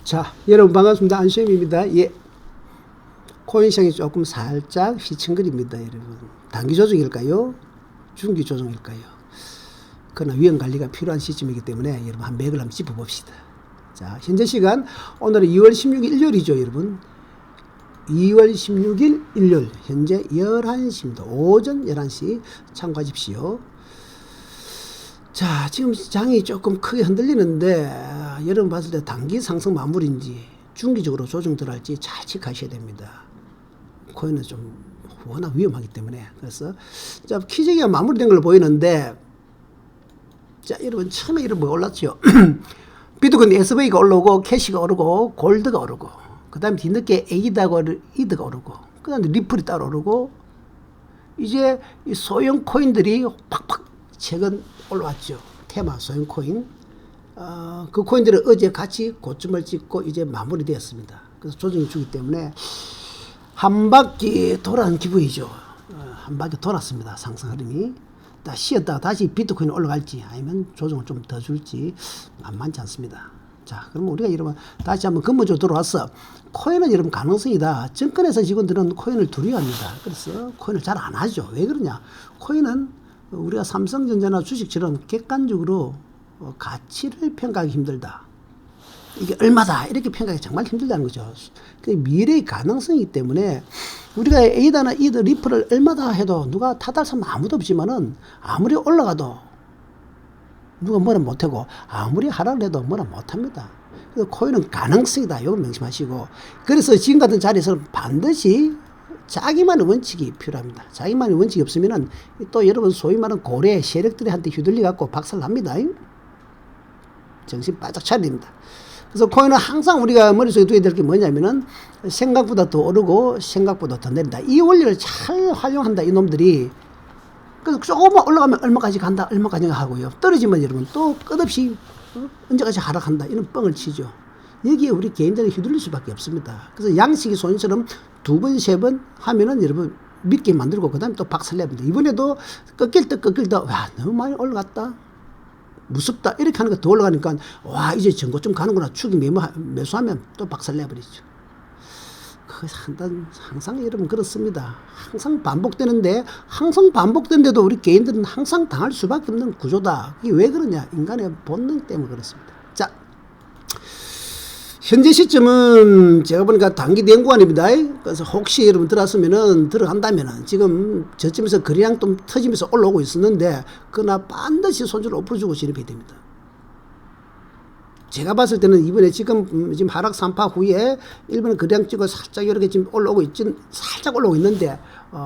자, 여러분 반갑습니다. 안수임입니다. 예. 코인 시장이 조금 살짝 휘청거립니다. 여러분. 단기 조정일까요? 중기 조정일까요? 그러나 위험 관리가 필요한 시점이기 때문에 여러분 한 맥을 한번 짚어봅시다. 자, 현재 시간 오늘은 2월 16일 일요일이죠, 여러분. 2월 16일 일요일 현재 11시입니다. 오전 11시 참고하십시오. 자, 지금 장이 조금 크게 흔들리는데 여러분 봤을 때 단기 상승 마무리인지 중기적으로 조정 들어갈지 잘 체크하셔야 됩니다. 코인은 좀 워낙 위험하기 때문에. 그래서 자, 키재기가 마무리된 걸로 보이는데, 자, 여러분 처음에 이런 뭐 올랐죠. 비트코인 SV가 올라오고 캐시가 오르고 골드가 오르고, 그 다음에 뒤늦게 에이드하고 이드가 오르고, 그 다음에 리플이 따로 오르고, 이제 이 소형 코인들이 팍팍 최근 올라왔죠. 테마 소형 코인. 그 코인들은 어제 같이 고점을 찍고 이제 마무리되었습니다. 그래서 조정이 주기 때문에 한 바퀴 돌아온 기분이죠. 한 바퀴 돌았습니다. 상승 흐름이. 쉬었다가 다시 비트코인 올라갈지 아니면 조정을 좀 더 줄지 만만치 않습니다. 자, 그럼 우리가 여러분 다시 한번 근본적으로 돌아와서 코인은 여러분 가능성이다. 증권회사 직원들은 코인을 두려워합니다. 그래서 코인을 잘 안 하죠. 왜 그러냐? 코인은 우리가 삼성전자나 주식처럼 객관적으로 가치를 평가하기 힘들다. 이게 얼마다 이렇게 평가하기 정말 힘들다는 거죠. 그 미래의 가능성이기 때문에 우리가 에이다나 이드 리플을 얼마다 해도 누가 타달사면 아무도 없지만은 아무리 올라가도 누가 뭐라 못하고 아무리 하락을 해도 뭐라 못합니다. 그래서 코인은 가능성이다. 이걸 명심하시고, 그래서 지금 같은 자리에서는 반드시 자기만의 원칙이 필요합니다. 자기만의 원칙이 없으면은 또 여러분 소위 말하는 고래 세력들한테 휘둘려 갖고 박살납니다. 정신 바짝 차려야 됩니다. 그래서 코인은 항상 우리가 머릿속에 두어야 될 게 뭐냐면은 생각보다 더 오르고 생각보다 더 내린다. 이 원리를 잘 활용한다, 이놈들이. 그래서 조금만 올라가면 얼마까지 간다, 얼마까지 하고요. 떨어지면 여러분 또 끝없이 언제까지 하락한다, 이런 뻥을 치죠. 여기에 우리 개인들이 휘둘릴 수밖에 없습니다. 그래서 양식이 소인처럼 두 번, 세 번 하면은 여러분 믿게 만들고 그 다음에 또 박살냅니다. 이번에도 꺾일 때, 와, 너무 많이 올라갔다. 무섭다. 이렇게 하는 거 더 올라가니까, 와, 이제 전고점 가는구나. 축이 매수하면 또 박살내버리죠. 항상 여러분 그렇습니다. 항상 반복되는데, 항상 반복되는데도 우리 개인들은 항상 당할 수밖에 없는 구조다. 이게 왜 그러냐? 인간의 본능 때문에 그렇습니다. 자, 현재 시점은 제가 보니까 단기 연구원입니다. 그래서 혹시 여러분 들어간다면은 지금 저점에서 거래량 좀 터지면서 올라오고 있었는데, 그러나 반드시 손절을 5% 주고 진입해야 됩니다. 제가 봤을 때는 이번에 지금 하락 3파 후에 일본의 거래량 찍고 살짝 이렇게 지금 살짝 올라오고 있는데,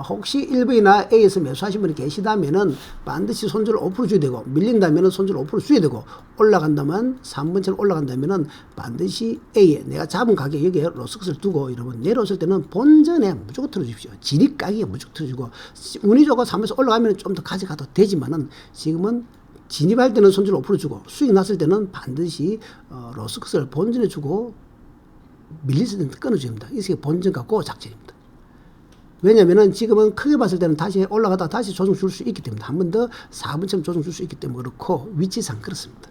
혹시 1V나 A에서 매수하신 분이 계시다면은 반드시 손절을 5% 줘야 되고, 밀린다면은 손절을 5% 줘야 되고, 올라간다면 3번처럼 올라간다면은 반드시 A에 내가 잡은 가격 여기에 로스컷을 두고 여러분 내려왔을 때는 본전에 무조건 틀어주십시오. 진입 가격에 무조건 틀어주고, 운이 좋고 3에서 올라가면 좀 더 가져가도 되지만은 지금은 진입할 때는 손절 5% 주고 수익 났을 때는 반드시 로스컷을 본전에 주고 밀렸을 때는 끊어줘야 합니다. 이게 본전과 고 작전입니다. 왜냐면은 지금은 크게 봤을 때는 다시 올라가다 다시 조정 줄 수 있기 때문에 한 번 더 4분처럼 조정 줄 수 있기 때문에 그렇고, 위치상 그렇습니다.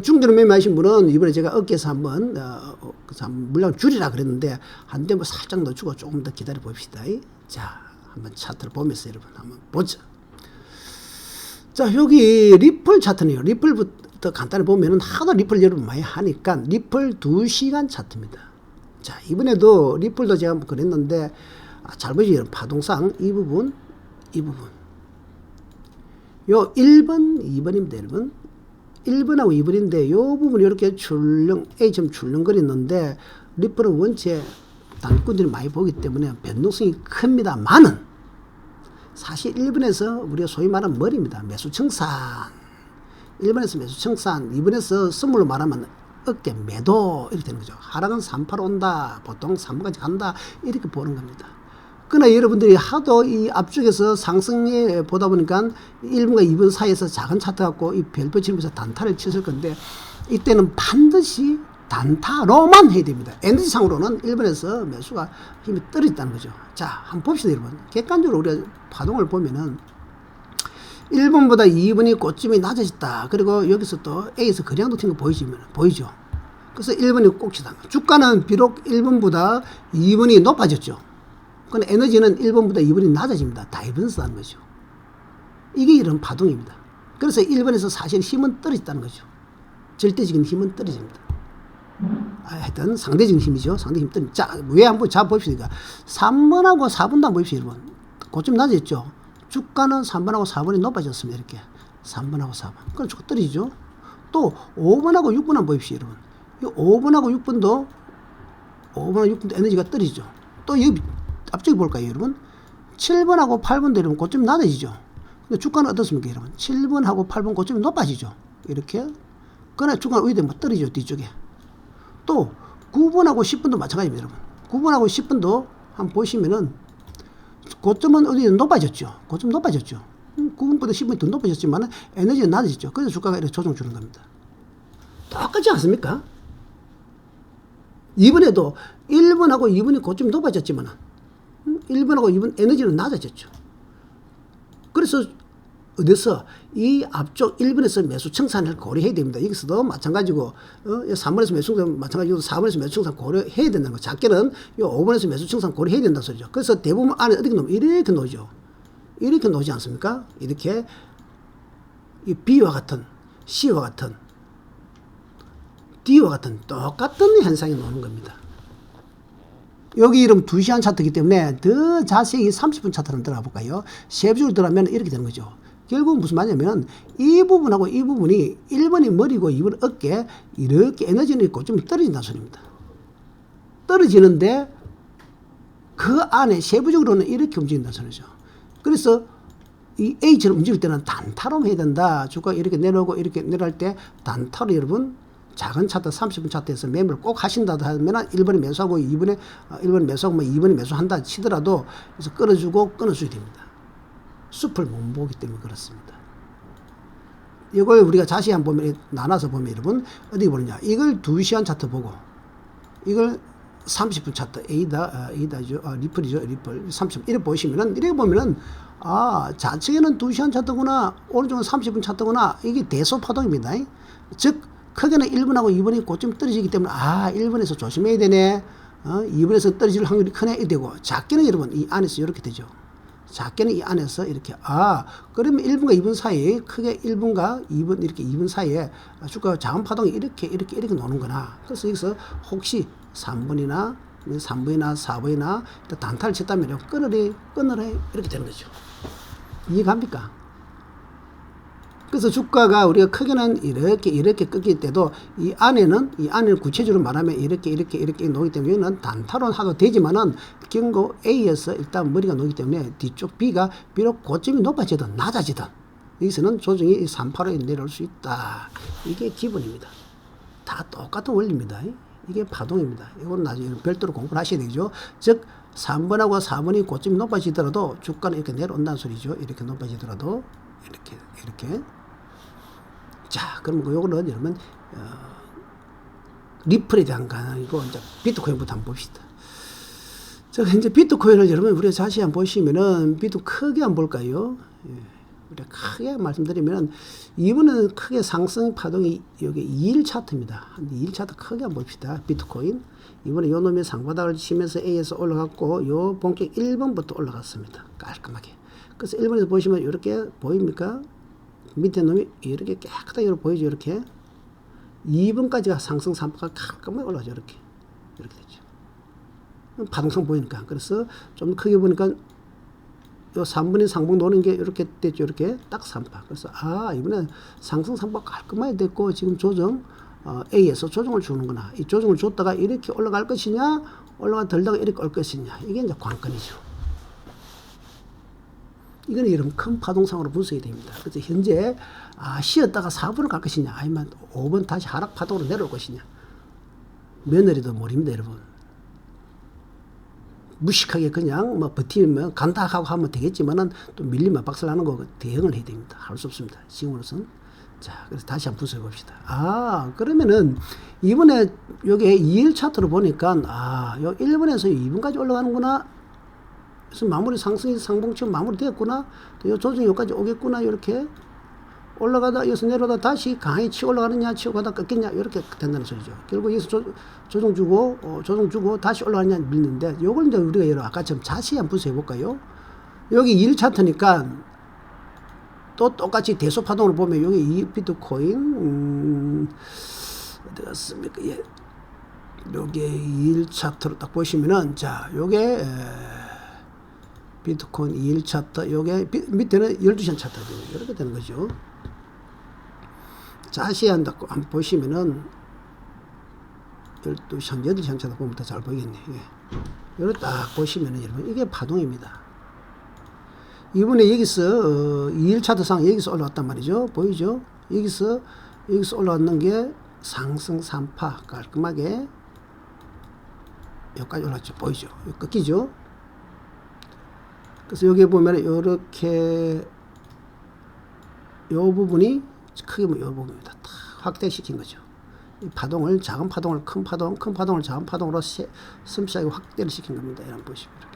중도로 매매하신 분은 이번에 제가 어깨에서 한번 물량 줄이라 그랬는데 한 대 뭐 살짝 넣어주고 조금 더 기다려 봅시다. 자, 한번 차트를 보면서 여러분 한번 보죠. 자, 여기 리플 차트네요. 리플부터 간단히 보면은 하도 리플 여러분 많이 하니까 리플 2시간 차트입니다. 자, 이번에도 리플도 제가 그랬는데, 잘 보시죠. 여러분 파동상 이 부분. 요 1번, 2번입니다, 여러분. 1번하고 2번인데 요 부분이 이렇게 A처럼 출렁거리는데, 리플은 원체 단권들이 많이 보기 때문에 변동성이 큽니다만은, 사실 1번에서 우리가 소위 말하는 머리입니다. 매수청산. 1번에서 매수청산, 2번에서 선물로 말하면 어깨 매도, 이렇게 되는 거죠. 하락은 3파로 온다. 보통 3번까지 간다. 이렇게 보는 겁니다. 그러나 여러분들이 하도 이 앞쪽에서 상승에 보다 보니까 1번과 2번 사이에서 작은 차트 갖고 이 별표 치면서 단타를 쳤을 건데, 이때는 반드시 단타로만 해야 됩니다. 에너지상으로는 1번에서 매수가 힘이 떨어졌다는 거죠. 자, 한번 봅시다, 여러분. 객관적으로 우리가 파동을 보면은 1번보다 2번이 고점이 낮아졌다. 그리고 여기서 또 A에서 거래량도 튄 거 보이죠? 그래서 1번이 꼭지다. 주가는 비록 1번보다 2번이 높아졌죠. 근데 에너지는 1번보다 2번이 낮아집니다. 다이버런스라는 거죠. 이게 이런 파동입니다. 그래서 1번에서 사실 힘은 떨어졌다는 거죠. 절대적인 힘은 떨어집니다. 하여튼 상대적인 힘이죠. 상대적인 힘 떨어집니다. 자, 왜 한번 봅시다. 3번하고 4번도 한번 봅시다. 여러분. 고점 낮았죠. 주가는 3번하고 4번이 높아졌습니다. 이렇게 3번하고 4번. 그럼 주가 떨어지죠. 또 5번하고 6번 한번 보십시오. 여러분. 이 5번하고 6번도 에너지가 떨어지죠. 또 여기 앞쪽에 볼까요, 여러분? 7번하고 8번도 여러분 고점이 낮아지죠. 근데 주가는 어떻습니까, 여러분? 7번하고 8번 고점이 높아지죠. 이렇게. 그러나 주가는 의대 뭐 떨어지죠, 뒤쪽에. 또 9번하고 10번도 마찬가지입니다, 여러분. 9번하고 10번도 한번 보시면은 고점은 어디 높아졌죠. 고점 높아졌죠. 9번보다 10번이 더 높아졌지만 에너지가 낮아졌죠. 그래서 주가가 이렇게 조정 주는 겁니다. 똑같지 않습니까? 이번에도 1번하고 2번이 고점이 높아졌지만 1번하고 2번 에너지는 낮아졌죠. 그래서 어디서 이 앞쪽 1번에서 매수 청산을 고려해야 됩니다. 여기서도 마찬가지고 3번에서 매수 청산 마찬가지고 4번에서 매수 청산 고려해야 된다는 거. 작게는 이 5번에서 매수 청산 고려해야 된다는 소리죠. 그래서 대부분 안에 어떻게 놓으면 이렇게 놓죠. 이렇게 놓지 않습니까? 이렇게 이 B와 같은 C와 같은 D와 같은 똑같은 현상이 나오는 겁니다. 여기 이름 2시간 차트이기 때문에 더 자세히 30분 차트를 들어가 볼까요? 세부적으로 들어가면 이렇게 되는 거죠. 결국은 무슨 말이냐면 이 부분하고 이 부분이 1번이 머리고 2번이 어깨 이렇게 에너지는 있고 좀 떨어진다는 소리입니다. 떨어지는데 그 안에 세부적으로는 이렇게 움직인다는 소리죠. 그래서 이 A처럼 움직일 때는 단타로 해야 된다. 주가가 이렇게 내려오고 이렇게 내려갈 때 단타로 여러분 작은 차트 30분 차트에서 매매를 꼭 하신다 하면 1번에 매수하고 1번에 매수하고 2번에 매수한다 치더라도 그래서 끌어주고 끊어줘야 됩니다. 숲을 못 보기 때문에 그렇습니다. 이걸 우리가 자세히 한번 보면 나눠서 보면 여러분 어디 보느냐 이걸 2시간 차트 보고 이걸 30분 차트 리플이죠. 리플 30분 이렇게 보시면은 이렇게 보면은 좌측에는 2시간 차트구나 오른쪽은 30분 차트구나 이게 대소파동입니다. 즉 크게는 1번하고 2번이 고점 떨어지기 때문에 1번에서 조심해야 되네. 2번에서 떨어질 확률이 크네 되고 작게는 여러분 이 안에서 이렇게 되죠. 작게는 이 안에서 이렇게 그러면 1번과 2번 사이에 크게 1번과 2번 이렇게 2번 사이에 주가 작은 파동이 이렇게 노는구나. 그래서 여기서 혹시 3번이나 4번이나 단타를 쳤다면 끊으래 이렇게 되는 거죠. 이해갑니까? 그래서 주가가 우리가 크게는 이렇게 꺾일 때도 이 안에는 구체적으로 말하면 이렇게 놓기 때문에 여기는 단타로 하도 되지만은 경고 A에서 일단 머리가 놓기 때문에 뒤쪽 B가 비록 고점이 높아지든 낮아지든 여기서는 조정이 385에 내려올 수 있다. 이게 기본입니다. 다 똑같은 원리입니다. 이게 파동입니다. 이건 나중에 별도로 공부를 하셔야 되죠. 즉 3번하고 4번이 고점이 높아지더라도 주가는 이렇게 내려온다는 소리죠. 이렇게 높아지더라도 이렇게 자, 그럼 요거는 여러분 리플에 대한 거 아니고 이제 비트코인부터 한번 봅시다. 자, 현재 비트코인을 여러분 우리가 자세히 한번 보시면은 비트 크게 한번 볼까요? 우리가 크게 말씀드리면 이번에는 크게 상승 파동이 여기 2일 차트입니다. 2일 차트 크게 한번 봅시다. 비트코인 이번에 요 놈이 상바닥을 치면서 A에서 올라갔고 요 본격 1번부터 올라갔습니다. 깔끔하게. 그래서 1번에서 보시면 이렇게 보입니까? 밑에 놈이 이렇게 깨끗하게 보이죠. 이렇게 2번까지가 상승 3%가 깔끔하게 올라가죠. 이렇게 되죠. 파동성 보이니까. 그래서 좀 크게 보니까 요 3번이 상봉 노는 게 이렇게 됐죠. 이렇게 딱 3%. 그래서 이번에 상승 3%가 깔끔하게 됐고 지금 조정 A에서 조정을 주는구나. 이 조정을 줬다가 이렇게 올라갈 것이냐 올라가 덜다가 이렇게 올 것이냐 이게 이제 관건이죠. 이거는 여러분 큰 파동상으로 분석이 됩니다. 그래서 현재 쉬었다가 4번을 갈 것이냐 아니면 5번 다시 하락 파동으로 내려올 것이냐 며느리도 모릅니다. 여러분 무식하게 그냥 버티면 간다 하고 하면 되겠지만은 또 밀리면 박살나는 거 대응을 해야 됩니다. 할 수 없습니다. 지금으로선. 자, 그래서 다시 한번 분석해 봅시다. 그러면은 이번에 여기 2일 차트로 보니까 요 1번에서 2번까지 올라가는구나. 그래서 마무리 상봉처럼 마무리 되었구나. 또 요 조정이 여기까지 오겠구나. 이렇게 올라가다 여기서 내려다 다시 강하게 치고 올라가느냐 치고 가다 꺾겠냐 이렇게 된다는 소리죠. 결국 여기서 조정 주고 다시 올라가느냐 밀는데 요걸 이제 우리가 여러 아까처럼 자세히 한번 분석해 볼까요? 여기 1 차트니까 또 똑같이 대소 파동을 보면 여기 이 비트코인 어디 갔습니까? 예. 요게 2일 차트로 딱 보시면은 자 요게 비트코인 2일 차트 요게 밑에는 12시간 차트 이렇게 되는 거죠. 자세히 한다고 한번 보시면은 12시간 8시간 차트 보면 더 잘 보이겠네. 예. 요렇게 딱 보시면은 여러분 이게 파동입니다. 이번에 여기서 2일 차트상 여기서 올라왔단 말이죠. 보이죠? 여기서 올라왔는 게 상승 3파 깔끔하게 여기까지 올랐죠. 보이죠? 여기 꺾이죠? 그래서 여기 보면 이렇게 요 부분이 크게 보면 요 부분입니다. 다 확대시킨 거죠. 이 파동을 작은 파동을 큰 파동을 작은 파동으로 섬세하게 확대를 시킨 겁니다. 이런 보시면 이렇게.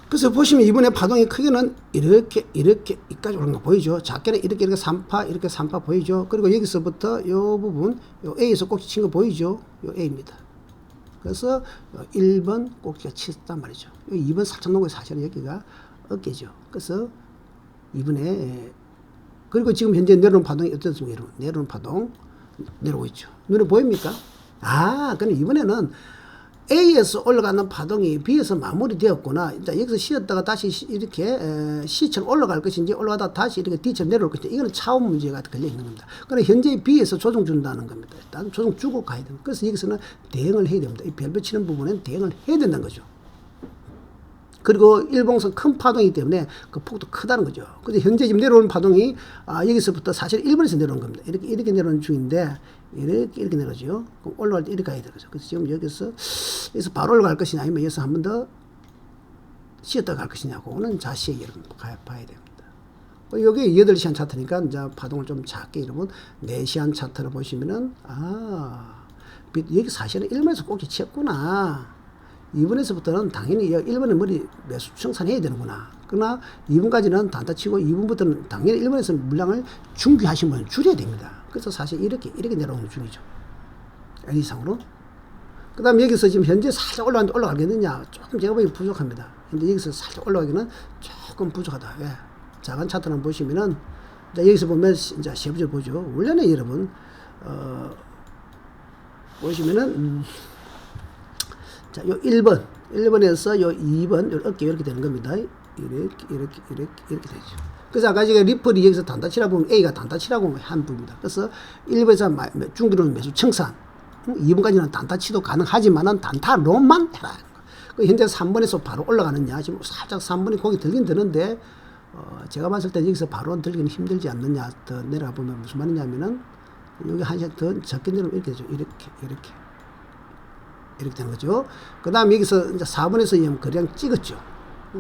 그래서 보시면 이번에 파동이 크게는 이까지 오는 거 보이죠? 작게는 이렇게 3파 보이죠? 그리고 여기서부터 요 부분 요 A에서 꼭지 친 거 보이죠? 요 A입니다. 그래서 1번 꼭지가 쳤단 말이죠. 2번 살짝 놓은 거 사실은 여기가 어깨죠. 그래서 이번에 그리고 지금 현재 내려오는 파동이 어떻습니까? 여러분? 내려오는 파동 내려오고 있죠. 눈에 보입니까? 근데 이번에는 A에서 올라가는 파동이 B에서 마무리되었구나. 이제 여기서 쉬었다가 다시 이렇게 C처럼 올라갈 것인지 올라가다가 다시 이렇게 D처럼 내려올 것인지 이거는 차원 문제가 걸려 있는 겁니다. 그러나 현재 B에서 조정 준다는 겁니다. 일단 조정 주고 가야 됩니다. 그래서 여기서는 대응을 해야 됩니다. 이 별표 치는 부분은 대응을 해야 된다는 거죠. 그리고 일봉선 큰 파동이기 때문에 그 폭도 크다는 거죠. 근데 현재 지금 내려오는 파동이 여기서부터 사실 1번에서 내려오는 겁니다. 이렇게 내려오는 중인데 이렇게 내려오죠. 그럼 올라갈 때 이렇게 가야 되죠. 그래서 지금 여기서 바로 올라갈 것이냐 아니면 여기서 한 번 더 쉬었다 갈 것이냐고 그거는 자세히 여러분 봐야 됩니다. 여기 8시간 차트니까 이제 파동을 좀 작게 여러분 4시간 차트를 보시면은 여기 사실은 1번에서 꼭지 치었구나. 2번에서부터는 당연히 1번에 머리 매수 청산해야 되는구나. 그러나 2번까지는 단타 치고 2번부터는 당연히 1번에서 물량을 중귀하시면 줄여야 됩니다. 그래서 사실 이렇게 내려오는 중이죠. L 이상으로. 그 다음에 여기서 지금 현재 살짝 올라가는데 올라가겠느냐? 조금 제가 보기 부족합니다. 근데 여기서 살짝 올라가기는 조금 부족하다. 왜? 작은 차트를 보시면은, 여기서 보면 이제 세부적으로 보죠. 원래는 여러분, 보시면은, 자, 요 1번에서 요 2번, 요 어깨 이렇게 되는 겁니다. 이렇게 되죠. 그래서 아까 제가 리플이 여기서 단타치라고 보면 A가 단타치라고 한 부분입니다. 그래서 1번에서 중기로는 매수 청산, 2번까지는 단타치도 가능하지만은 단타로만 해라. 현재 3번에서 바로 올라가느냐, 지금 살짝 3번이 고기 들긴 드는데, 제가 봤을 때 여기서 바로 들기는 힘들지 않느냐, 더 내려가 보면 무슨 말이냐면은, 여기 한 시간 더 적게 내려오면 이렇게 되죠. 이렇게 되는 거죠. 그 다음 여기서 이제 4번에서 그냥 찍었죠.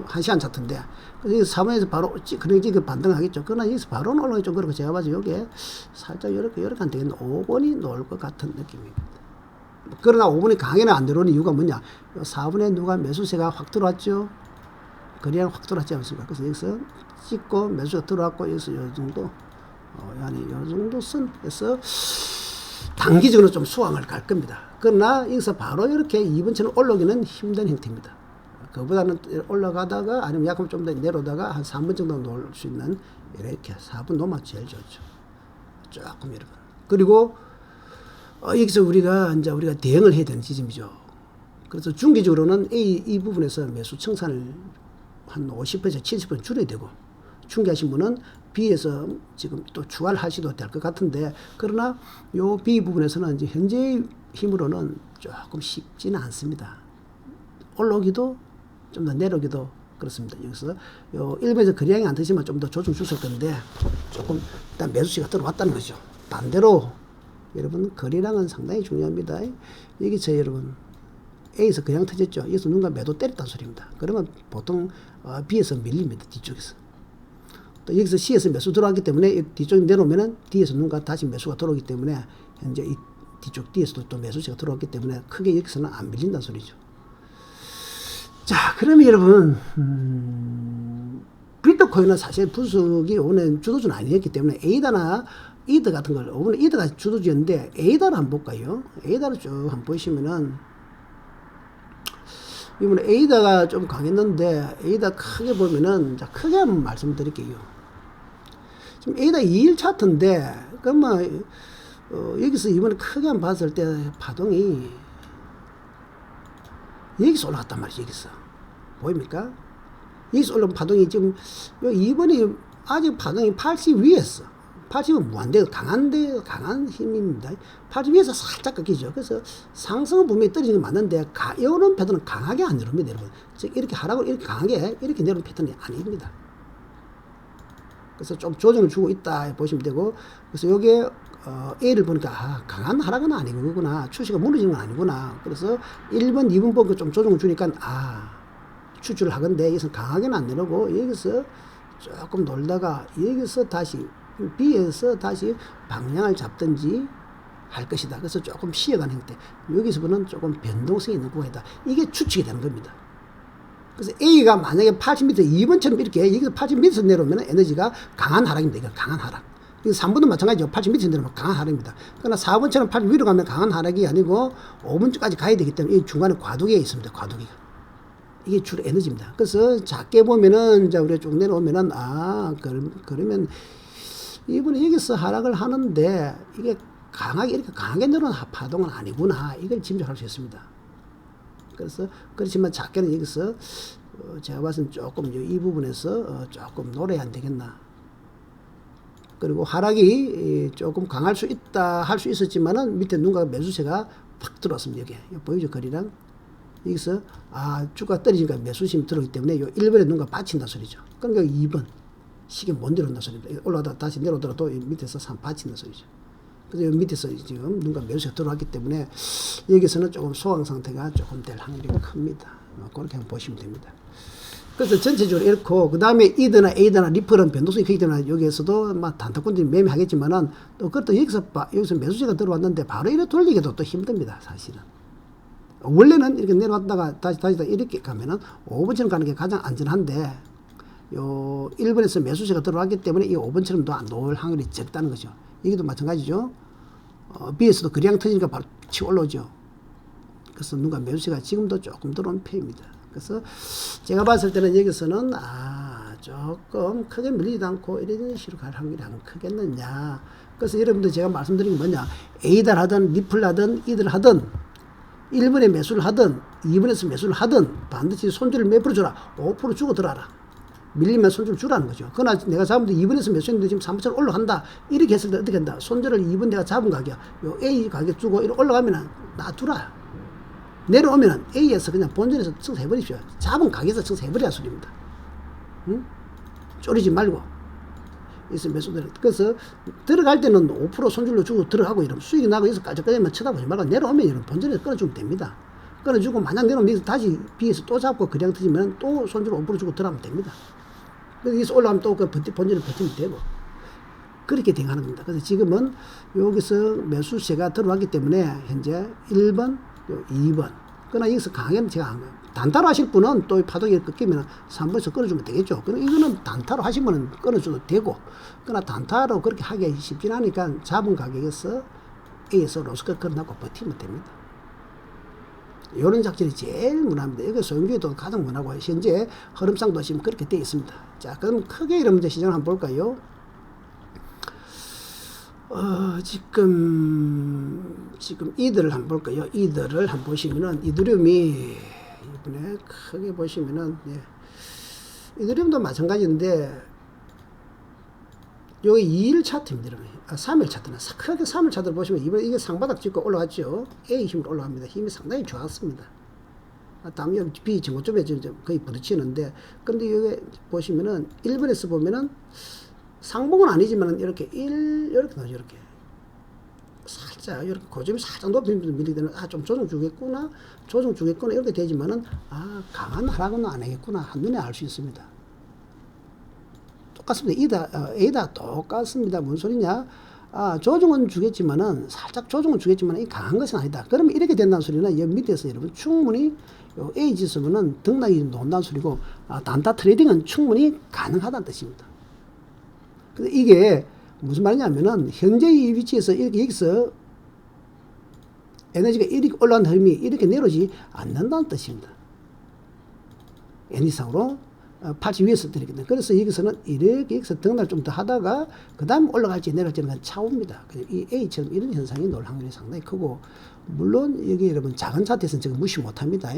1시간 차트인데. 그래서 여기서 4번에서 바로 그냥 찍어 반등하겠죠. 그러나 여기서 바로는 올라가겠죠. 그리고 제가 봐서 여기에 살짝 이렇게 안 되겠는데 5번이 놓을 것 같은 느낌입니다. 그러나 5번이 강하게는 안 들어오는 이유가 뭐냐. 4번에 누가 매수세가 확 들어왔죠. 거래량 확 들어왔지 않습니까? 그래서 여기서 찍고 매수가 들어왔고 여기서 요 정도, 요 정도 선에서 단기적으로 좀 수강을 갈 겁니다. 그러나 여기서 바로 이렇게 2번처럼 올라오기는 힘든 형태입니다. 그보다는 올라가다가 아니면 약간 좀 더 내려오다가 한 3번 정도 놓을 수 있는 이렇게 4번 놓으면 제일 좋죠. 조금 여러분. 그리고 여기서 우리가 대응을 해야 되는 지점이죠. 그래서 중기적으로는 이 부분에서 매수 청산을 한 50%에서 70% 줄여야 되고 중개하신 분은 B에서 지금 또 추가를 하셔도 될 것 같은데 그러나 요 B 부분에서는 이제 현재 힘으로는 조금 쉽지는 않습니다. 올라오기도 좀 더 내려오기도 그렇습니다. 여기서 요 1번에서 거래량이 안 되지만 좀 더 조정 줬을 건데 조금 일단 매수시가 들어왔다는 거죠. 반대로 여러분 거래량은 상당히 중요합니다. 여기서 여러분 A에서 거래량 터졌죠. 여기서 누군가 매도 때렸다는 소리입니다. 그러면 보통 B에서 밀립니다. 뒤쪽에서. 또 여기서 C에서 매수 들어왔기 때문에 뒤쪽에 내려오면은 D에서 누군가 다시 매수가 들어오기 때문에 현재 이 뒤쪽 D에서도 또 매수세가 들어왔기 때문에 크게 여기서는 안 밀린다는 소리죠. 자, 그러면 여러분, 비트코인은 사실 부수기 오는 주도주는 아니었기 때문에 에이다나 이더 같은 걸, 오늘 이더가 주도주였는데 에이다를 한번 볼까요? 에이다를 쭉 한번 보시면은 이번에 에이다가 좀 강했는데 에이다 크게 보면은, 자 크게 한번 말씀드릴게요. 지금 에이다 2일 차트인데 그러면 여기서 이번에 크게 한번 봤을 때 파동이 여기서 올라갔단 말이죠. 여기서 보입니까? 여기서 올라온 파동이 지금 이번에 아직 파동이 80 위에서, 80은 무한대 강한 힘입니다. 80 위에서 살짝 꺾이죠. 그래서 상승은 분명히 떨어지는 게 맞는데 이런 패턴은 강하게 안 내려옵니다, 여러분. 즉 이렇게 하락을 이렇게 강하게 이렇게 내려오는 패턴이 아닙니다. 그래서 좀 조정을 주고 있다 보시면 되고, 그래서 요게 A를 보니까 강한 하락은 아니구나, 추세가 무너지는 건 아니구나. 그래서 1번, 2번 보고 좀 조정을 주니까 추출을 하건데 여기서 강하게는 안 내려오고 여기서 조금 놀다가 여기서 다시 B에서 다시 방향을 잡든지 할 것이다. 그래서 조금 쉬어가는 형태. 여기서는 조금 변동성이 있는 구간이다. 이게 추측이 되는 겁니다. 그래서 A가 만약에 80m 2번처럼 이렇게 여기서 80m에서 내려오면 에너지가 강한 하락입니다. 이건 강한 하락. 3번도 마찬가지죠. 80m에서 내려오면 강한 하락입니다. 그러나 4번처럼 80 위로 가면 강한 하락이 아니고 5번까지 가야 되기 때문에 이 중간에 과도기가 있습니다. 과도기가. 이게 주로 에너지입니다. 그래서 작게 보면은, 자, 우리가 쭉 내려오면은, 그러면 이번에 여기서 하락을 하는데 이게 이렇게 강하게 내려오는 파동은 아니구나. 이걸 짐작할 수 있습니다. 그래서 그렇지만 작게는 여기서 제가 봤을 때 조금 이 부분에서 조금 노려야 안 되겠나. 그리고 하락이 조금 강할 수 있다 할 수 있었지만은 밑에 누군가 매수세가 팍 들어왔습니다. 여기 보이죠? 거리랑 여기서 주가 떨어지니까 매수심이 들어오기 때문에 요 1번에 누군가 받친다 소리죠. 그러니까 2번 시계 못 내려온다 소리입니다. 올라가다 다시 내려오더라도 밑에서 받친다 소리죠. 그래서 요 밑에서 지금 누군가 매수세가 들어왔기 때문에 여기서는 조금 소강 상태가 조금 될 확률이 큽니다. 그렇게 한번 보시면 됩니다. 그래서 전체적으로 이렇고, 그 다음에 이더나 A더나 리플은 변동성이 크기 때문에 여기에서도 단타꾼들이 매매하겠지만은 또 그것도 여기서 매수세가 들어왔는데 바로 이렇게 돌리기도 또 힘듭니다, 사실은. 원래는 이렇게 내려왔다가 다시 이렇게 가면은 5번처럼 가는 게 가장 안전한데, 요 1번에서 매수세가 들어왔기 때문에 이 5번처럼도 안 놓을 확률이 적다는 거죠. 여기도 마찬가지죠. B에서도 거래량 터지니까 바로 치고 올라오죠. 그래서 누가 매수세가 지금도 조금 들어온 편입니다. 그래서 제가 봤을 때는 여기서는 조금 크게 밀리지도 않고 이런 식으로 갈 확률이 안 크겠느냐. 그래서 여러분들 제가 말씀드린 게 뭐냐, A달 하든 리플 하든 이들 하든 1번에 매수를 하든 2번에서 매수를 하든 반드시 손절을 몇 프로 줘라. 5% 주고 들어라. 밀리면 손절 주라는 거죠. 그러나 내가 잡은데 2번에서 매수했는데 지금 3번처럼 올라간다. 이렇게 했을 때 어떻게 한다? 손절을 2번 내가 잡은 가격, 요 A 가격 주고 이렇게 올라가면은 놔두라. 내려오면은 A에서 그냥 본전에서 청소해버리십시오. 잡은 가격에서 청소해버리라 소리입니다. 응? 쪼리지 말고. 그래서 들어갈 때는 5% 손질로 주고 들어가고 이러면 수익이 나고 여기서 깔짝깔짝만 쳐다보지 말고 내려오면 이런 본전에서 끊어주면 됩니다. 끊어주고 만약 내려오면 다시 B에서 또 잡고 거량 터지면 또 손질 5% 주고 들어가면 됩니다. 그래서 여기서 올라가면 또 그 본전을 버티면 되고 그렇게 대응하는 겁니다. 그래서 지금은 여기서 매수세가 들어왔기 때문에 현재 1번, 2번. 그러나 여기서 강하게는 제가 안 거예요. 단타로 하실 분은 또 파동이 꺾이면 3번에서 끊어주면 되겠죠. 그럼 이거는 단타로 하시면 끊어줘도 되고, 그러나 단타로 그렇게 하기 쉽진 않으니까 잡은 가격에서 A에서 로스가 끊어놓고 버티면 됩니다. 이런 작전이 제일 무난합니다. 이게 소형주에도 가장 무난하고 현재 흐름상도 지금 그렇게 되어 있습니다. 자, 그럼 크게 여러분들 시장을 한번 볼까요? 지금 이들을 한번 볼까요? 이들을 한번 보시면은 이더리움이 이번에 크게 보시면은 이더리움도 마찬가지인데 여기 2일 차트입니다. 3일 차트는 크게 3일 차트를 보시면 이번에 이게 상바닥 찍고 올라갔죠. A 힘으로 올라갑니다. 힘이 상당히 좋았습니다. 다음 B 정고점에 거의 부딪히는데, 그런데 여기 보시면은 1번에서 보면은 상봉은 아니지만 이렇게 이렇게 나오죠. 이렇게 살짝 이렇게 고점이 살짝 높은 밀리게 되면 좀 조정 주겠구나 이렇게 되지만은 강한 하락은 안 하겠구나 한눈에 알 수 있습니다. 똑같습니다. A다 똑같습니다. 뭔 소리냐? 조정은 주겠지만은 살짝 조정은 주겠지만 이 강한 것은 아니다. 그러면 이렇게 된다는 소리는 이 밑에서 여러분 충분히 요 A 지수면은 등락이 논다는 소리고, 단타 트레이딩은 충분히 가능하다는 뜻입니다. 근데 이게 무슨 말이냐면은 현재 이 위치에서 이렇게 여기서 에너지가 이렇게 올라가는 흐름이 이렇게 내려오지 않는다는 뜻입니다. N이상으로 80 위에서 때리거든요. 그래서 여기서는 이렇게 여기서 등락을 좀 더 하다가 그 다음 올라갈지 내려갈지는 건 차후입니다. 이 A처럼 이런 현상이 나올 확률이 상당히 크고, 물론 여기 여러분 작은 차트에서는 저거 무시 못합니다.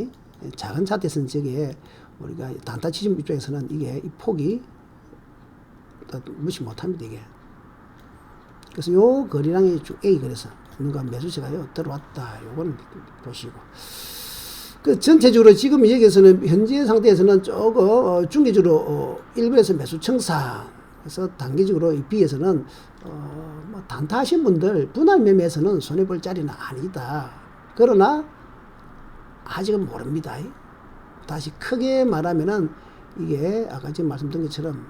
작은 차트에서는 저게 우리가 단타 치신 입장에서는 이게 이 폭이 무시 못합니다. 이게. 그래서 요 거리량이 쭉 A 거래서 누가 매수세가요 들어왔다. 요건 보시고. 그 전체적으로 지금 여기에서는 현재 상태에서는 조금 중기적으로 일부에서 매수 청산, 그래서 단기적으로 이 B에서는 뭐 단타하신 분들 분할 매매에서는 손해볼 자리는 아니다. 그러나 아직은 모릅니다. 다시 크게 말하면은 이게 아까 지금 말씀드린 것처럼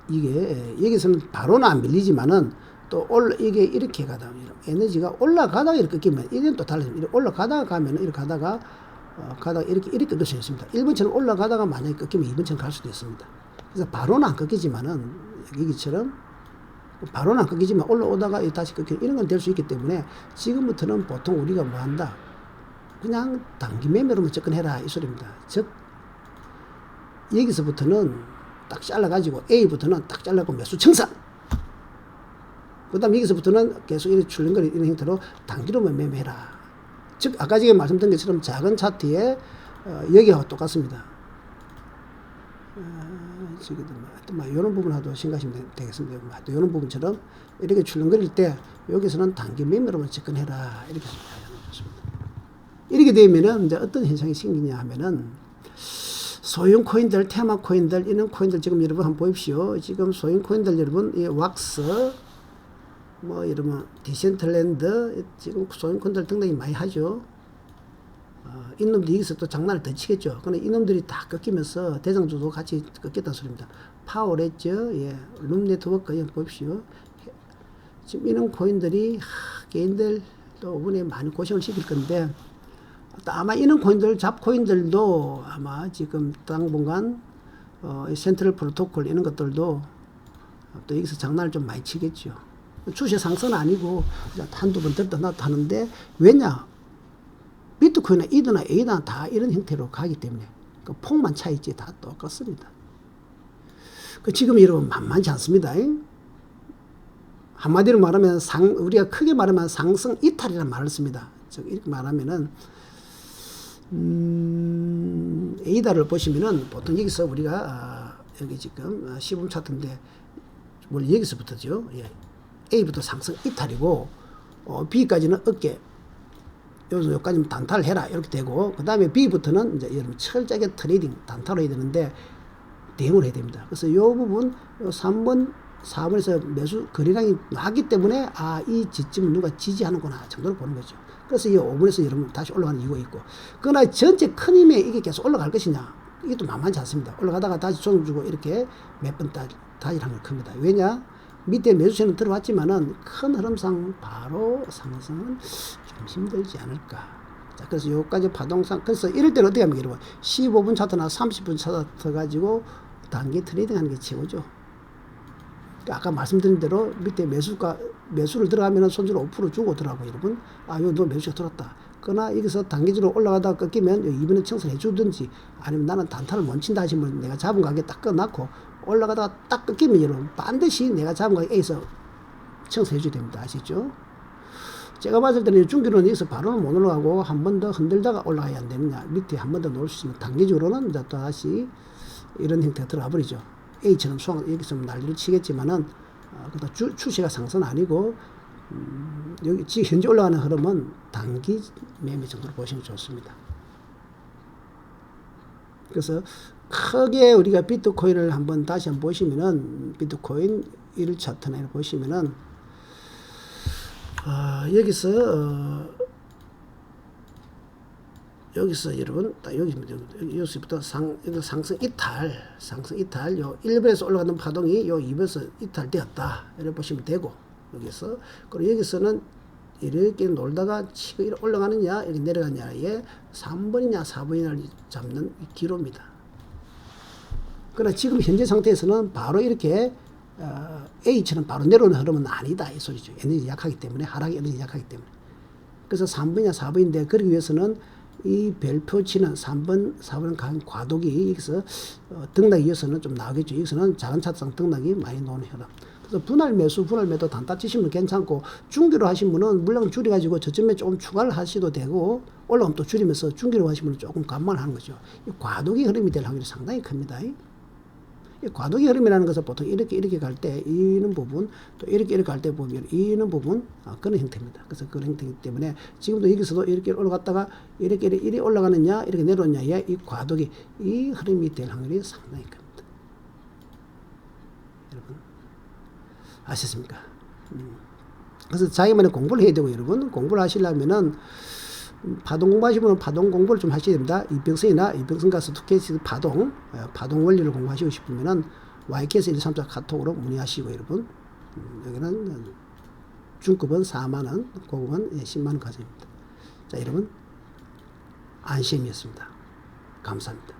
이게 여기서는 바로는 안 밀리지만은 또 이게 이렇게 가다가 에너지가 올라가다가 이렇게 꺾이면 이건 또 달라집니다. 이렇게 올라가다가 가면 이렇게 가다가 가다가 이렇게 꺾을 수 있습니다. 1번처럼 올라가다가 만약에 꺾이면 2번처럼 갈 수도 있습니다. 그래서 바로는 안 꺾이지만은 여기처럼 바로는 안 꺾이지만 올라오다가 다시 꺾이는 이런 건 될 수 있기 때문에 지금부터는 보통 우리가 뭐 한다? 그냥 단기 매매로만 접근해라 이 소리입니다. 즉 여기서부터는 딱 잘라가지고 A부터는 딱 잘라고 매수 청산. 그 다음 여기서부터는 계속 이렇게 출렁거리 이런 형태로 단기로만 매매해라. 즉 아까 전에 말씀드린 것처럼 작은 차트에 여기하고 똑같습니다. 지금 이런 부분하고 생각하시면 되겠습니다. 이런 부분처럼 이렇게 출렁거릴 때 여기서는 단기 매매로만 접근해라 이렇게 생각합니다. 이렇게 되면은 이제 어떤 현상이 생기냐 하면은 소형 코인들, 테마 코인들, 이런 코인들 지금 여러분 한번 보십시오. 지금 소형 코인들 여러분, 이 왁스, 뭐 이러면 디센틀랜드, 지금 소형 코인들 등등이 많이 하죠. 이놈들이 여기서 또 장난을 더 치겠죠. 그런데 이놈들이 다 꺾이면서 대장주도 같이 꺾였다는 소리입니다. 파워레죠, 예, 룸 네트워크, 예, 보십시오. 지금 이런 코인들이 개인들 또 이번에 많이 고생을 시킬 건데, 아마 이런 코인들, 잡코인들도 아마 지금 당분간 센트럴 프로토콜 이런 것들도 또 여기서 장난을 좀 많이 치겠죠. 추세 상승은 아니고 한두 번 들다 놨다 하는데, 왜냐? 비트코인이나 이더나 A나 다 이런 형태로 가기 때문에 그 폭만 차있지 다 똑같습니다. 그 지금 여러분 만만치 않습니다. 한마디로 말하면 우리가 크게 말하면 상승 이탈이라는 말을 씁니다. 즉 이렇게 말하면은 A다를 보시면은 보통 여기서 우리가 여기 지금 시범 차트인데 뭘 여기서부터죠. 예. A부터 상승 이탈이고 B까지는 어깨, 여기까지는 단타를 해라 이렇게 되고, 그 다음에 B부터는 이제 여러분 철저하게 트레이딩 단타로 해야 되는데 대응을 해야 됩니다. 그래서 이 부분 요 3번 4번에서 매수 거래량이 나기 때문에 이 지점을 누가 지지하는구나 정도로 보는 거죠. 그래서 이 5번에서 여러분 다시 올라가는 이유가 있고, 그러나 전체 큰 힘에 이게 계속 올라갈 것이냐, 이게 또 만만치 않습니다. 올라가다가 다시 조정 주고 이렇게 몇 번 다시 하는 게 큽니다. 왜냐? 밑에 매수세는 들어왔지만은 큰 흐름상 바로 상승은 좀 힘들지 않을까. 자, 그래서 여기까지 파동상, 그래서 이럴 때는 어떻게 하면 여러분 15분 차트나 30분 차트 가지고 단기 트레이딩 하는 게 최고죠. 아까 말씀드린 대로 밑에 매수를 들어가면 손주로 5% 주고 더라고 여러분. 너 매수가 들어왔다. 그러나 여기서 단기적으로 올라가다가 꺾이면 이번에 청소를 해주든지, 아니면 나는 단타를 못 친다 하시면 내가 잡은 가격에 딱 끊어놨고 올라가다가 딱 꺾이면 여러분 반드시 내가 잡은 가격에 A에서 청소해줘야 됩니다. 아시죠? 제가 봤을 때는 중기로는 여기서 바로는 못 올라가고 한 번 더 흔들다가 올라가야 안 되느냐. 밑에 한 번 더 놓을 수 있으면 단기적으로는 이제 또 다시 이런 형태가 들어가 버리죠. A처럼 여기서 난리를 치겠지만은 그다 추세가 상승 아니고 여기 지금 현재 올라가는 흐름은 단기 매매 정도로 보시면 좋습니다. 그래서 크게 우리가 비트코인을 한번 다시 한번 보시면은 비트코인 1차트나 보시면은 여기서 여러분 여기서부터 상승 이탈 요 1번에서 올라가는 파동이 요 2번에서 이탈되었다 이렇게 보시면 되고, 여기서 그리고 여기서는 이렇게 놀다가 치고 이렇게 올라가느냐 이렇게 내려가느냐에 3번이냐 4번이냐를 잡는 기로입니다. 그러나 지금 현재 상태에서는 바로 이렇게 A처럼 바로 내려오는 흐름은 아니다 이 소리죠. 에너지 약하기 때문에, 하락의 에너지 약하기 때문에. 그래서 3번이냐 4번인데 그러기 위해서는 이 별표치는 3번 4번 간 과도기 여기서 등락이 이어서는 좀 나오겠죠. 여기서는 작은 차트상 등락이 많이 나오는 흐름. 그래서 분할 매수 분할 매도 단타 치시면 괜찮고, 중기로 하신 분은 물량 줄여가지고 저점에 조금 추가를 하셔도 되고, 올라오면 또 줄이면서 중기로 하신 분은 조금 감만을 하는 거죠. 이 과도기 흐름이 될 확률이 상당히 큽니다. 이 과도기 흐름이라는 것은 보통 이렇게 갈 때 이는 부분, 또 이렇게 갈 때 보면 이는 부분, 그런 형태입니다. 그래서 그런 형태이기 때문에 지금도 여기서도 이렇게 올라갔다가 이렇게 올라가느냐 이렇게 내려오느냐에 이 과도기 이 흐름이 될 확률이 상당히 큽니다. 여러분 아셨습니까? 그래서 자기만의 공부를 해야 되고, 여러분 공부를 하시려면은 파동 공부하시면 파동 공부를 좀 하셔야 됩니다. 이병성이나 가서 투케이스 파동 원리를 공부하시고 싶으면은 YKS 134 카톡으로 문의하시고, 여러분 여기는 중급은 4만원, 고급은 10만원 과정입니다. 자, 여러분 안심이었습니다. 감사합니다.